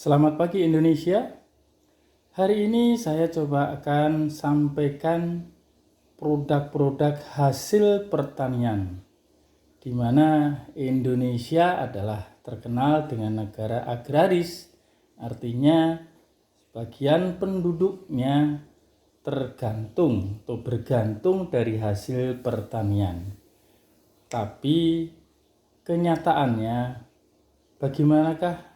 Selamat pagi Indonesia. Hari ini saya coba akan sampaikan produk-produk hasil pertanian, di mana Indonesia adalah terkenal dengan negara agraris. Artinya sebagian penduduknya tergantung atau bergantung dari hasil pertanian. Tapi kenyataannya, bagaimanakah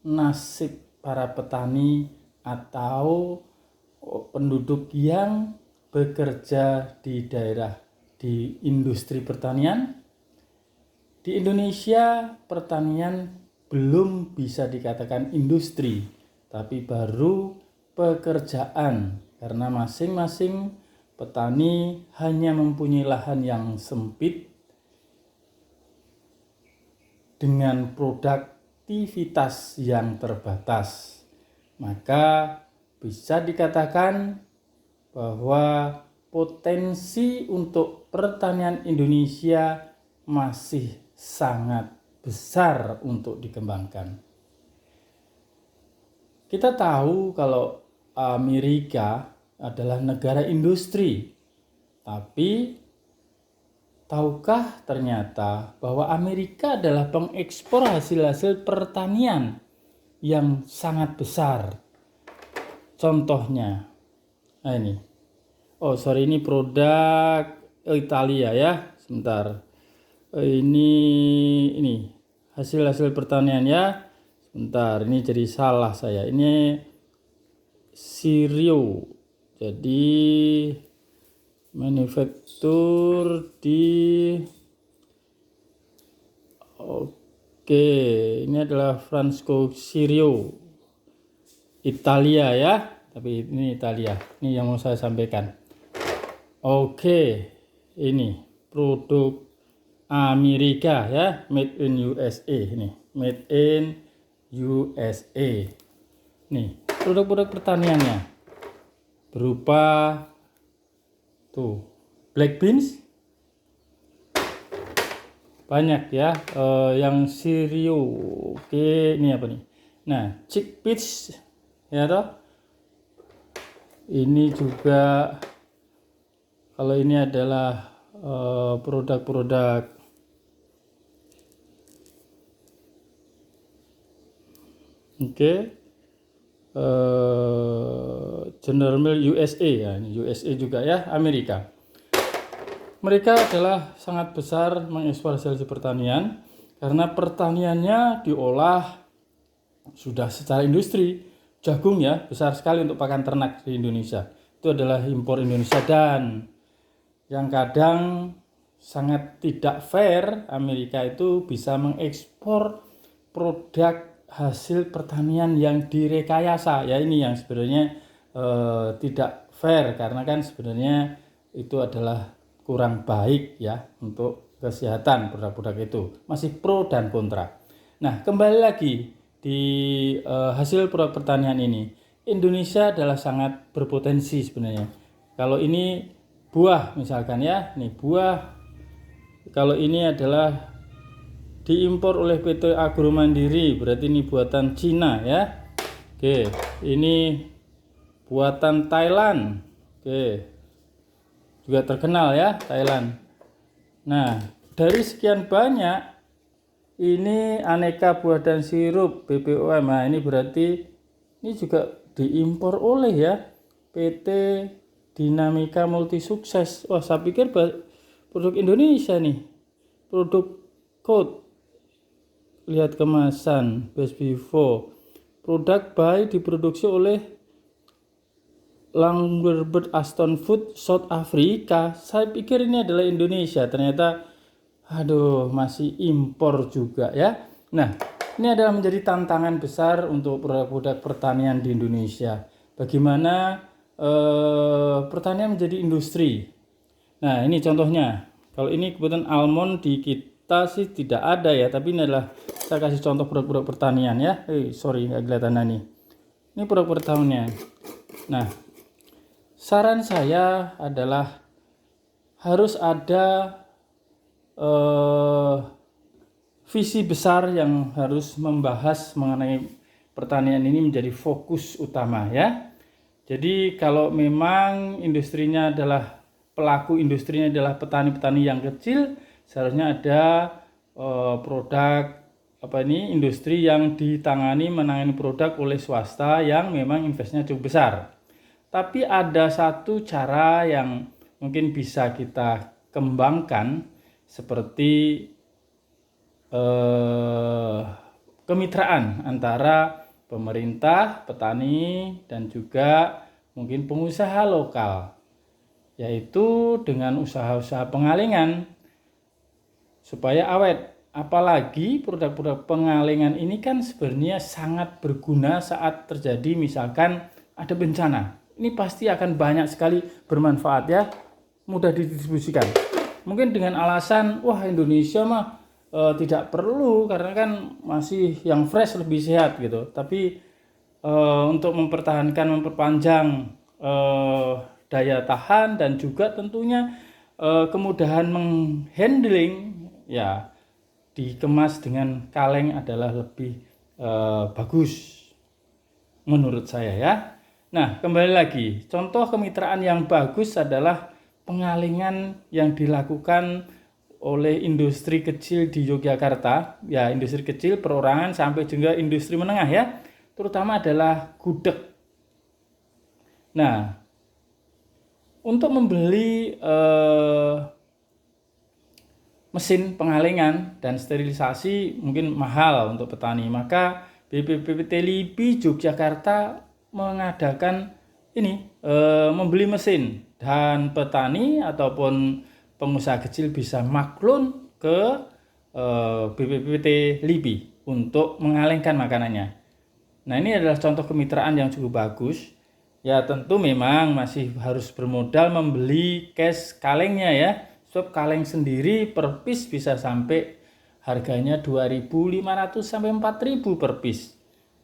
nasib para petani atau penduduk yang bekerja di daerah di industri pertanian? Di Indonesia pertanian belum bisa dikatakan industri, tapi baru pekerjaan, karena masing-masing petani hanya mempunyai lahan yang sempit dengan produktivitas yang terbatas. Maka bisa dikatakan bahwa potensi untuk pertanian Indonesia masih sangat besar untuk dikembangkan. Kita tahu kalau Amerika adalah negara industri, tapi tahukah ternyata bahwa Amerika adalah pengekspor hasil-hasil pertanian yang sangat besar? Contohnya, ini. Ini produk Italia ya. Sebentar. Ini hasil-hasil pertanian ya. Sebentar, ini jadi salah saya. Ini Sirio. Jadi manufaktur di ini adalah Franco Sirio Italia ya, tapi ini Italia, ini yang mau saya sampaikan. Ini produk Amerika ya, made in USA. Ini made in USA. Nih produk-produk pertaniannya berupa black beans banyak ya, yang Sirio. Ini apa nih? Nah, chickpeas ya toh. Ini juga, kalau ini adalah produk-produk General Mills USA ya, ini USA juga ya, Amerika. Mereka adalah sangat besar mengekspor hasil pertanian karena pertaniannya diolah sudah secara industri. Jagung ya, besar sekali untuk pakan ternak di Indonesia. Itu adalah impor Indonesia, dan yang kadang sangat tidak fair, Amerika itu bisa mengekspor produk hasil pertanian yang direkayasa. Ya, ini yang sebenarnya tidak fair, karena kan sebenarnya itu adalah kurang baik ya untuk kesehatan produk-produk itu. Masih pro dan kontra. Nah, kembali lagi di hasil produk pertanian ini, Indonesia adalah sangat berpotensi sebenarnya. Kalau ini buah misalkan ya, nih buah, kalau ini adalah diimpor oleh PT Agro Mandiri, berarti ini buatan Cina ya. Ini buatan Thailand. Juga terkenal ya Thailand. Nah, dari sekian banyak, ini aneka buah dan sirup BPOM. Nah, ini berarti ini juga diimpor oleh ya PT Dinamika Multi Sukses. Wah, saya pikir produk Indonesia nih. Produk Code. Lihat kemasan, best before. Produk baik diproduksi oleh Langbird Aston Food South Africa. Saya pikir ini adalah Indonesia, ternyata masih impor juga ya. Nah, ini adalah menjadi tantangan besar untuk produk-produk pertanian di Indonesia. Bagaimana pertanian menjadi industri. Nah, ini contohnya. Kalau ini kebetulan almond di kita sih tidak ada ya, tapi ini adalah saya kasih contoh produk-produk pertanian ya. Nggak kelihatan nih. Ini produk pertanian. Nah, saran saya adalah harus ada visi besar yang harus membahas mengenai pertanian ini menjadi fokus utama ya. Jadi kalau memang industrinya adalah pelaku industrinya adalah petani-petani yang kecil, seharusnya ada produk industri yang menangani produk oleh swasta yang memang investnya cukup besar. Tapi ada satu cara yang mungkin bisa kita kembangkan seperti kemitraan antara pemerintah, petani, dan juga mungkin pengusaha lokal, yaitu dengan usaha-usaha pengalengan supaya awet. Apalagi produk-produk pengalengan ini kan sebenarnya sangat berguna saat terjadi misalkan ada bencana. Ini pasti akan banyak sekali bermanfaat ya, mudah didistribusikan. Mungkin dengan alasan, wah Indonesia mah tidak perlu karena kan masih yang fresh lebih sehat gitu. Tapi untuk memperpanjang daya tahan dan juga tentunya kemudahan menghandling ya, dikemas dengan kaleng adalah lebih bagus menurut saya ya. Nah, kembali lagi, contoh kemitraan yang bagus adalah pengalengan yang dilakukan oleh industri kecil di Yogyakarta, ya industri kecil perorangan sampai juga industri menengah ya, terutama adalah gudeg. Nah, untuk membeli mesin pengalengan dan sterilisasi mungkin mahal untuk petani, maka BPPT LIBI Yogyakarta mengadakan ini membeli mesin, dan petani ataupun pengusaha kecil bisa maklun ke BPPT LIBI untuk mengalengkan makanannya. Nah, ini adalah contoh kemitraan yang cukup bagus. Ya tentu memang masih harus bermodal membeli cash kalengnya ya. Sebab kaleng sendiri per piece bisa sampai harganya 2.500 sampai 4.000 per piece.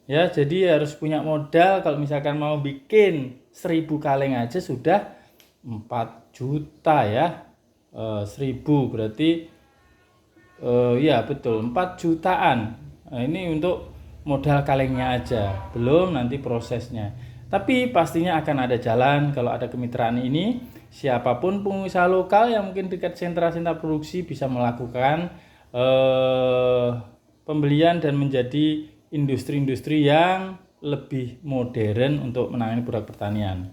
Ya, jadi harus punya modal. Kalau misalkan mau bikin 1.000 kaleng aja sudah 4 juta ya. 1.000 berarti ya betul 4 jutaan. Nah, ini untuk modal kalengnya aja, belum nanti prosesnya. Tapi pastinya akan ada jalan kalau ada kemitraan ini. Siapapun pengusaha lokal yang mungkin dekat sentra-sentra produksi bisa melakukan pembelian dan menjadi industri-industri yang lebih modern untuk menangani produk pertanian.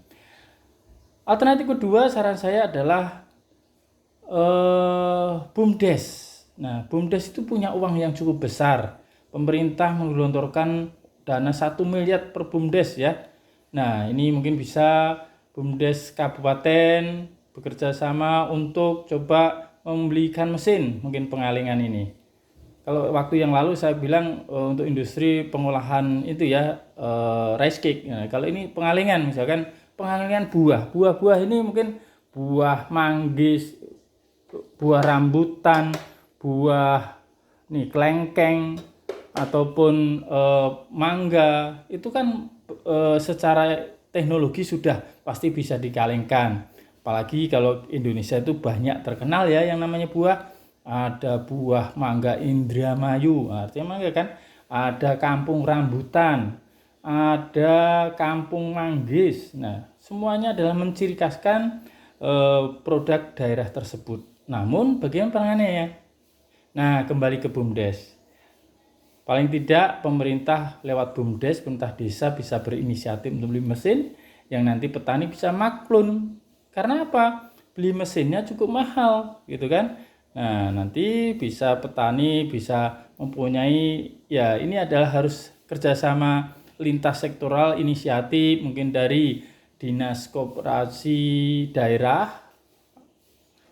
Alternatif kedua saran saya adalah BUMDes. Nah, BUMDes itu punya uang yang cukup besar. Pemerintah menggelontorkan dana 1 miliar per BUMDes ya. Nah, ini mungkin bisa BUMDes kabupaten bekerja sama untuk coba membelikan mesin mungkin pengalengan ini. Kalau waktu yang lalu saya bilang untuk industri pengolahan itu ya rice cake. Nah, kalau ini pengalengan misalkan pengalengan buah ini mungkin buah manggis, buah rambutan, buah kelengkeng ataupun mangga, itu kan secara teknologi sudah pasti bisa dikalengkan. Apalagi kalau Indonesia itu banyak terkenal ya yang namanya buah. Ada buah mangga Indramayu, artinya mangga kan. Ada kampung rambutan, ada kampung manggis. Nah, semuanya adalah menciri khaskan produk daerah tersebut. Namun bagaimana penanganannya? Nah, kembali ke BUMDes. Paling tidak pemerintah lewat BUMDes, pemerintah desa bisa berinisiatif untuk beli mesin yang nanti petani bisa maklun. Karena apa? Beli mesinnya cukup mahal gitu kan. Nah, nanti bisa petani bisa mempunyai, ya ini adalah harus kerjasama lintas sektoral inisiatif mungkin dari dinas koperasi daerah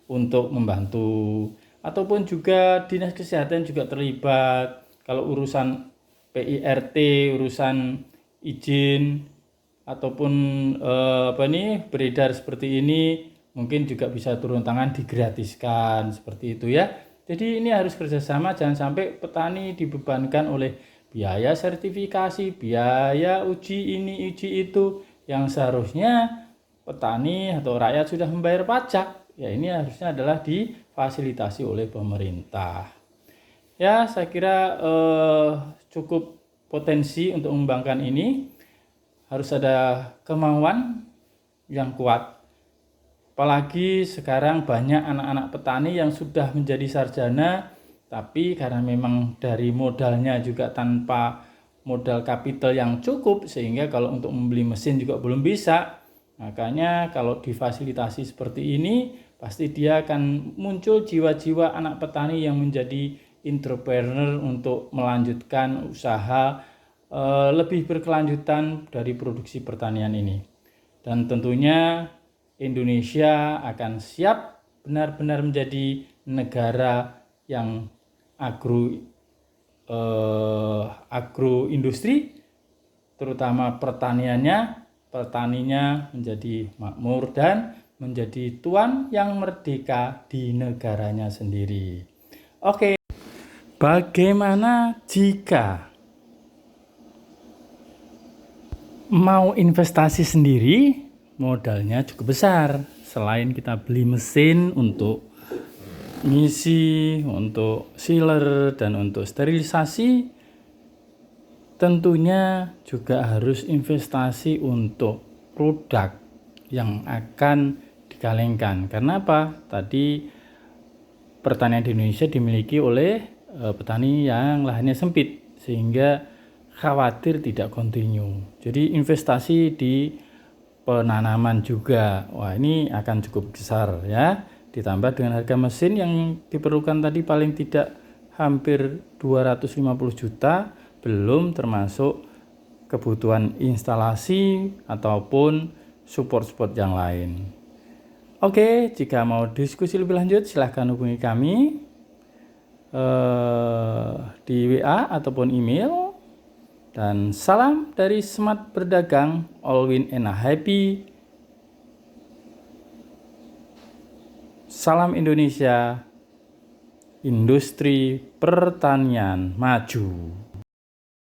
untuk membantu, ataupun juga dinas kesehatan juga terlibat. Kalau urusan PIRT, urusan izin ataupun beredar seperti ini, mungkin juga bisa turun tangan digratiskan seperti itu ya. Jadi ini harus kerjasama, jangan sampai petani dibebankan oleh biaya sertifikasi, biaya uji ini, uji itu, yang seharusnya petani atau rakyat sudah membayar pajak. Ya ini harusnya adalah difasilitasi oleh pemerintah. Ya saya kira cukup potensi untuk mengembangkan ini, harus ada kemauan yang kuat. Apalagi sekarang banyak anak-anak petani yang sudah menjadi sarjana, tapi karena memang dari modalnya juga tanpa modal kapital yang cukup, sehingga kalau untuk membeli mesin juga belum bisa. Makanya kalau difasilitasi seperti ini, pasti dia akan muncul jiwa-jiwa anak petani yang menjadi entrepreneur untuk melanjutkan usaha lebih berkelanjutan dari produksi pertanian ini. Dan tentunya Indonesia akan siap benar-benar menjadi negara yang agroindustri, terutama petaninya menjadi makmur dan menjadi tuan yang merdeka di negaranya sendiri. Oke, bagaimana jika mau investasi sendiri, modalnya cukup besar. Selain kita beli mesin untuk ngisi, untuk sealer, dan untuk sterilisasi, tentunya juga harus investasi untuk produk yang akan dikalengkan. Karena apa? Tadi pertanian di Indonesia dimiliki oleh petani yang lahannya sempit, sehingga khawatir tidak kontinu. Jadi investasi di penanaman juga, wah ini akan cukup besar ya. Ditambah dengan harga mesin yang diperlukan tadi paling tidak hampir 250 juta, belum termasuk kebutuhan instalasi ataupun support-support yang lain. Oke, jika mau diskusi lebih lanjut silahkan hubungi kami di WA ataupun email. Dan salam dari Smart Berdagang, all win and happy. Salam Indonesia, industri pertanian maju.